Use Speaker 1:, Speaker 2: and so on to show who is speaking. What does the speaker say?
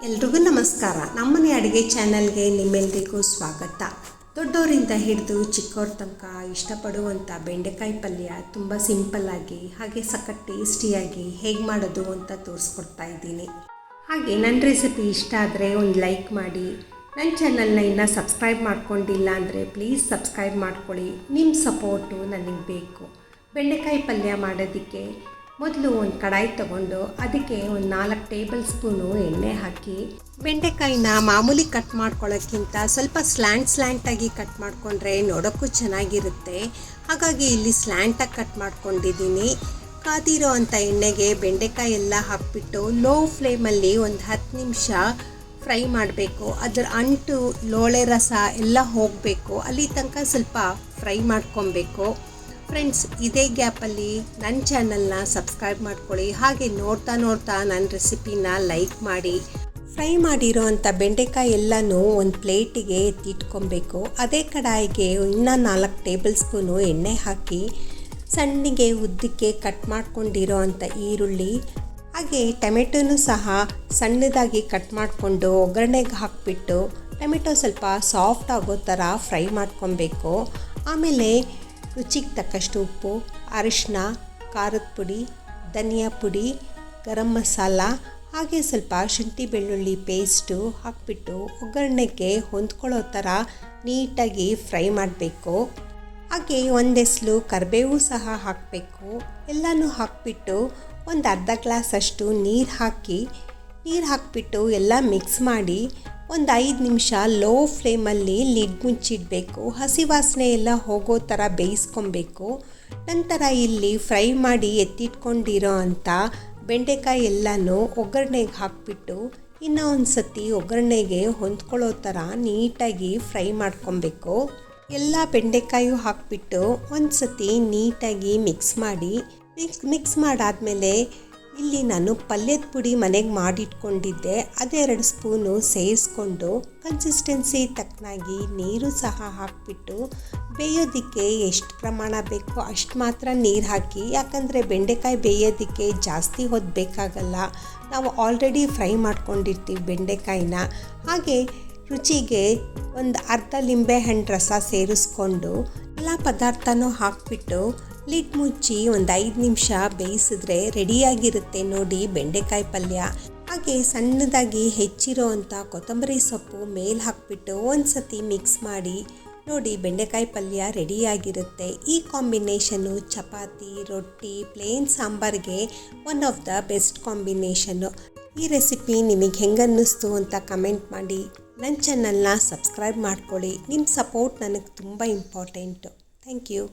Speaker 1: ಎಲ್ರಿಗೂ ನಮಸ್ಕಾರ. ನಮ್ಮನೆ ಅಡುಗೆ ಚಾನಲ್ಗೆ ನಿಮ್ಮೆಲ್ಲರಿಗೂ ಸ್ವಾಗತ. ದೊಡ್ಡವರಿಂದ ಹಿಡಿದು ಚಿಕ್ಕವ್ರ ತನಕ ಇಷ್ಟಪಡುವಂಥ ಬೆಂಡೆಕಾಯಿ ಪಲ್ಯ ತುಂಬ ಸಿಂಪಲ್ಲಾಗಿ ಹಾಗೆ ಸಖತ್ ಟೇಸ್ಟಿಯಾಗಿ ಹೇಗೆ ಮಾಡೋದು ಅಂತ ತೋರಿಸ್ಕೊಡ್ತಾ ಇದ್ದೀನಿ. ಹಾಗೆ ನನ್ನ ರೆಸಿಪಿ ಇಷ್ಟ ಆದರೆ ಒಂದು ಲೈಕ್ ಮಾಡಿ. ನನ್ನ ಚಾನಲ್ನ ಇನ್ನೂ ಸಬ್ಸ್ಕ್ರೈಬ್ ಮಾಡ್ಕೊಂಡಿಲ್ಲ ಅಂದರೆ ಪ್ಲೀಸ್ ಸಬ್ಸ್ಕ್ರೈಬ್ ಮಾಡ್ಕೊಳ್ಳಿ. ನಿಮ್ಮ ಸಪೋರ್ಟು ನನಗೆ ಬೇಕು. ಬೆಂಡೆಕಾಯಿ ಪಲ್ಯ ಮಾಡೋದಕ್ಕೆ ಮೊದಲು ಒಂದು ಕಡಾಯಿ ತಗೊಂಡು ಅದಕ್ಕೆ ಒಂದು 4 ಟೇಬಲ್ ಸ್ಪೂನು ಎಣ್ಣೆ ಹಾಕಿ ಬೆಂಡೆಕಾಯಿನ ಮಾಮೂಲಿ ಕಟ್ ಮಾಡ್ಕೊಳ್ಳೋಕ್ಕಿಂತ ಸ್ವಲ್ಪ ಸ್ಲ್ಯಾಂಟಾಗಿ ಕಟ್ ಮಾಡಿಕೊಂಡ್ರೆ ನೋಡೋಕ್ಕೂ ಚೆನ್ನಾಗಿರುತ್ತೆ. ಹಾಗಾಗಿ ಇಲ್ಲಿ ಸ್ಲ್ಯಾಂಟಾಗಿ ಕಟ್ ಮಾಡ್ಕೊಂಡಿದ್ದೀನಿ. ಕಾದಿರೋ ಅಂಥ ಎಣ್ಣೆಗೆ ಬೆಂಡೆಕಾಯಿ ಎಲ್ಲ ಹಾಕಿಬಿಟ್ಟು ಲೋ ಫ್ಲೇಮಲ್ಲಿ ಒಂದು 10 ನಿಮಿಷ ಫ್ರೈ ಮಾಡಬೇಕು. ಅದರ ಅಂಟು ಲೋಳೆ ರಸ ಎಲ್ಲ ಹೋಗಬೇಕು, ಅಲ್ಲಿ ತನಕ ಸ್ವಲ್ಪ ಫ್ರೈ ಮಾಡ್ಕೊಬೇಕು. ಫ್ರೆಂಡ್ಸ್, ಇದೇ ಗ್ಯಾಪಲ್ಲಿ ನನ್ನ ಚಾನಲ್ನ ಸಬ್ಸ್ಕ್ರೈಬ್ ಮಾಡ್ಕೊಳ್ಳಿ. ಹಾಗೆ ನೋಡ್ತಾ ನನ್ನ ರೆಸಿಪಿನ ಲೈಕ್ ಮಾಡಿ. ಫ್ರೈ ಮಾಡಿರೋ ಅಂಥ ಬೆಂಡೆಕಾಯಿ ಎಲ್ಲನೂ ಒಂದು ಪ್ಲೇಟಿಗೆ ಎತ್ತಿಟ್ಕೊಬೇಕು. ಅದೇ ಕಡಾಯಿಗೆ ಇನ್ನೂ 4 ಟೇಬಲ್ ಸ್ಪೂನು ಎಣ್ಣೆ ಹಾಕಿ ಸಣ್ಣಗೆ ಉದ್ದಕ್ಕೆ ಕಟ್ ಮಾಡ್ಕೊಂಡಿರೋ ಅಂಥ ಈರುಳ್ಳಿ ಹಾಗೆ ಟೊಮೆಟೊನೂ ಸಹ ಸಣ್ಣದಾಗಿ ಕಟ್ ಮಾಡಿಕೊಂಡು ಒಗ್ಗರಣೆಗೆ ಹಾಕಿಬಿಟ್ಟು ಟೊಮೆಟೊ ಸ್ವಲ್ಪ ಸಾಫ್ಟ್ ಆಗೋ ಥರ ಫ್ರೈ ಮಾಡ್ಕೊಬೇಕು. ಆಮೇಲೆ ರುಚಿಗೆ ತಕ್ಕಷ್ಟು ಉಪ್ಪು, ಅರಿಶಿನ, ಖಾರದ ಪುಡಿ, ಧನಿಯಾ ಪುಡಿ, ಗರಂ ಮಸಾಲ ಹಾಗೆ ಸ್ವಲ್ಪ ಶುಂಠಿ ಬೆಳ್ಳುಳ್ಳಿ ಪೇಸ್ಟು ಹಾಕಿಬಿಟ್ಟು ಒಗ್ಗರಣೆಗೆ ಹೊಂದ್ಕೊಳ್ಳೋ ಥರ ನೀಟಾಗಿ ಫ್ರೈ ಮಾಡಬೇಕು. ಹಾಗೆ ಒಂದೆಸ್ಲು ಕರಿಬೇವು ಸಹ ಹಾಕಬೇಕು. ಎಲ್ಲನೂ ಹಾಕಿಬಿಟ್ಟು ಒಂದು ಅರ್ಧ ಗ್ಲಾಸಷ್ಟು ನೀರು ಹಾಕಿಬಿಟ್ಟು ಎಲ್ಲ ಮಿಕ್ಸ್ ಮಾಡಿ ಒಂದು 5 ನಿಮಿಷ ಲೋ ಫ್ಲೇಮಲ್ಲಿ ಲಿಡ್ ಮುಚ್ಚಿಡಬೇಕು. ಹಸಿ ವಾಸನೆ ಎಲ್ಲ ಹೋಗೋ ಥರ ಬೇಯಿಸ್ಕೊಬೇಕು. ನಂತರ ಇಲ್ಲಿ ಫ್ರೈ ಮಾಡಿ ಎತ್ತಿಟ್ಕೊಂಡಿರೋ ಅಂಥ ಬೆಂಡೆಕಾಯಿ ಎಲ್ಲನೂ ಒಗ್ಗರಣೆಗೆ ಹಾಕಿಬಿಟ್ಟು ಇನ್ನೂ ಒಂದು ಸತಿ ಒಗ್ಗರಣೆಗೆ ಹೊಂದ್ಕೊಳ್ಳೋ ಥರ ನೀಟಾಗಿ ಫ್ರೈ ಮಾಡ್ಕೊಬೇಕು. ಎಲ್ಲ ಬೆಂಡೆಕಾಯು ಹಾಕಿಬಿಟ್ಟು ಒಂದು ಸತಿ ನೀಟಾಗಿ ಮಿಕ್ಸ್ ಮಾಡಾದಮೇಲೆ ಇಲ್ಲಿ ನಾನು ಪಲ್ಯದ ಪುಡಿ ಮನೆಗೆ ಮಾಡಿಟ್ಕೊಂಡಿದ್ದೆ, ಅದು 2 ಸ್ಪೂನು ಸೇರಿಸ್ಕೊಂಡು ಕನ್ಸಿಸ್ಟೆನ್ಸಿ ತಕ್ಕನಾಗಿ ನೀರು ಸಹ ಹಾಕಿಬಿಟ್ಟು ಬೇಯೋದಕ್ಕೆ ಎಷ್ಟು ಪ್ರಮಾಣ ಬೇಕೋ ಅಷ್ಟು ಮಾತ್ರ ನೀರು ಹಾಕಿ. ಯಾಕಂದರೆ ಬೆಂಡೆಕಾಯಿ ಬೇಯೋದಕ್ಕೆ ಜಾಸ್ತಿ ಹೊತ್ತು ಬೇಕಾಗಲ್ಲ, ನಾವು ಆಲ್ರೆಡಿ ಫ್ರೈ ಮಾಡ್ಕೊಂಡಿರ್ತೀವಿ ಬೆಂಡೆಕಾಯಿನ. ಹಾಗೆ ರುಚಿಗೆ ಒಂದು ಅರ್ಧ ಲಿಂಬೆಹಣ್ಣು ರಸ ಸೇರಿಸ್ಕೊಂಡು ಎಲ್ಲ ಪದಾರ್ಥನೂ ಹಾಕಿಬಿಟ್ಟು ಲಿಡ್ ಮುಚ್ಚಿ ಒಂದು 5 ನಿಮಿಷ ಬೇಯಿಸಿದ್ರೆ ರೆಡಿಯಾಗಿರುತ್ತೆ ನೋಡಿ ಬೆಂಡೆಕಾಯಿ ಪಲ್ಯ. ಹಾಗೆ ಸಣ್ಣದಾಗಿ ಹೆಚ್ಚಿರೋ ಅಂಥ ಕೊತ್ತಂಬರಿ ಸೊಪ್ಪು ಮೇಲೆ ಹಾಕಿಬಿಟ್ಟು ಒಂದು ಸತಿ ಮಿಕ್ಸ್ ಮಾಡಿ ನೋಡಿ ಬೆಂಡೆಕಾಯಿ ಪಲ್ಯ ರೆಡಿಯಾಗಿರುತ್ತೆ. ಈ ಕಾಂಬಿನೇಷನ್ನು ಚಪಾತಿ, ರೊಟ್ಟಿ, ಪ್ಲೇನ್ ಸಾಂಬಾರಿಗೆ one of the best combination. ಈ ರೆಸಿಪಿ ನಿಮಗೆ ಹೆಂಗೆ ಅನ್ನಿಸ್ತು ಅಂತ ಕಮೆಂಟ್ ಮಾಡಿ. ನನ್ನ ಚಾನಲ್ನ ಸಬ್ಸ್ಕ್ರೈಬ್ ಮಾಡ್ಕೊಳ್ಳಿ. ನಿಮ್ಮ ಸಪೋರ್ಟ್ ನನಗೆ ತುಂಬ ಇಂಪಾರ್ಟೆಂಟು. Thank you.